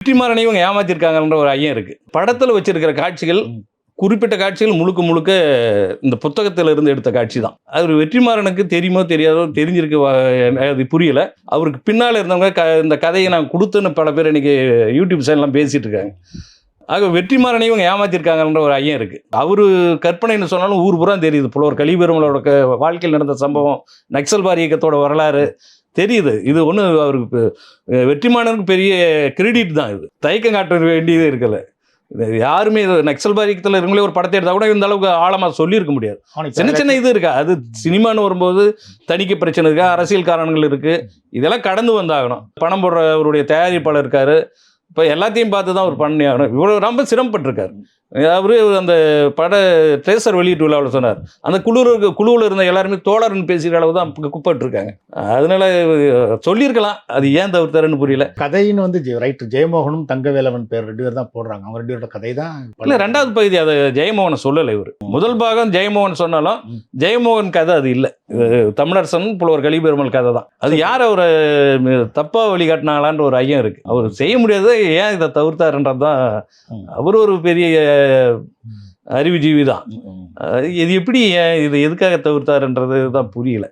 வெற்றிமாறனை இவங்க ஏமாத்திருக்காங்கன்ற ஒரு ஐயம் இருக்கு. படத்துல வச்சிருக்கிற காட்சிகள் குறிப்பிட்ட காட்சிகள் முழுக்க முழுக்க இந்த புத்தகத்துல இருந்து எடுத்த காட்சி தான். அது வெற்றிமாறனுக்கு தெரியுமோ தெரியாதோ தெரிஞ்சிருக்கு, அது புரியல. அவருக்கு பின்னால இருந்தவங்க இந்த கதையை நான் கொடுத்துன்னு பல பேர் இன்னைக்கு யூடியூப் சேனல்லாம் பேசிட்டு இருக்காங்க. ஆக வெற்றிமாறனை இவங்க ஏமாத்திருக்காங்கன்ற ஒரு ஐயம் இருக்கு. அவரு கற்பனைன்னு சொன்னாலும் ஊர் பூரா தெரியுது. புலவர் கலிபெருமளோட வாழ்க்கையில் நடந்த சம்பவம், நக்சல்பாரி இயக்கத்தோட வரலாறு தெரியுது. இது ஒன்று அவருக்கு வெற்றிமாறனுக்கு பெரிய கிரெடிட் தான். இது தயக்கம் காட்ட வேண்டியது இருக்கல. யாருமே நக்சல்பாரியத்தில் இருக்கவங்களே ஒரு படத்தை எடுத்தால் கூட இந்த அளவுக்கு ஆழமாக சொல்லியிருக்க முடியாது. சின்ன சின்ன இது இருக்கா, அது சினிமான்னு வரும்போது தணிக்கை பிரச்சனை இருக்கா, அரசியல் காரணங்கள் இருக்கு, இதெல்லாம் கடந்து வந்தாகணும். பணம் போடுறவருடைய தயாரிப்பாளர் இருக்காரு, இப்போ எல்லாத்தையும் பார்த்து தான் அவர் பண்ணி ஆகணும். இவ்வளோ ரொம்ப சிரமப்பட்டிருக்காரு. அவரு அந்த பட ட்ரேசர் வெளியீட்டு விழாவில் சொன்னார், அந்த குழுவில் இருந்த எல்லாருமே தோழர்னு பேசுகிற அளவு தான் கூப்பிட்டுருக்காங்க. அதனால சொல்லியிருக்கலாம், அது ஏன் தவிர்த்தாருன்னு புரியல. கதைன்னு வந்து ரைட்டர் ஜெயமோகனும் தங்கவேலவன் பேர் 2 பேர் தான் போடுறாங்க. அவங்க 2 பேரோட கதை தான். இல்லை, 2வது பகுதி அதை ஜெயமோகனை சொல்லலை இவர். முதல் பாகம் ஜெயமோகன் சொன்னாலும் ஜெயமோகன் கதை அது இல்லை. தமிழரசன் புலவர் கலிபெருமல் கதை தான். அது யார் அவரை தப்பா வழிகாட்டினாங்களான்ற ஒரு ஐயம் இருக்கு. அவர் செய்ய முடியாது, ஏன் இதை தவிர்த்தாருன்றது தான். அவர் ஒரு பெரிய அறிவுஜீவி தான். இது எப்படி இது எதுக்காக தவிர்த்தாருன்றது தான் புரியல.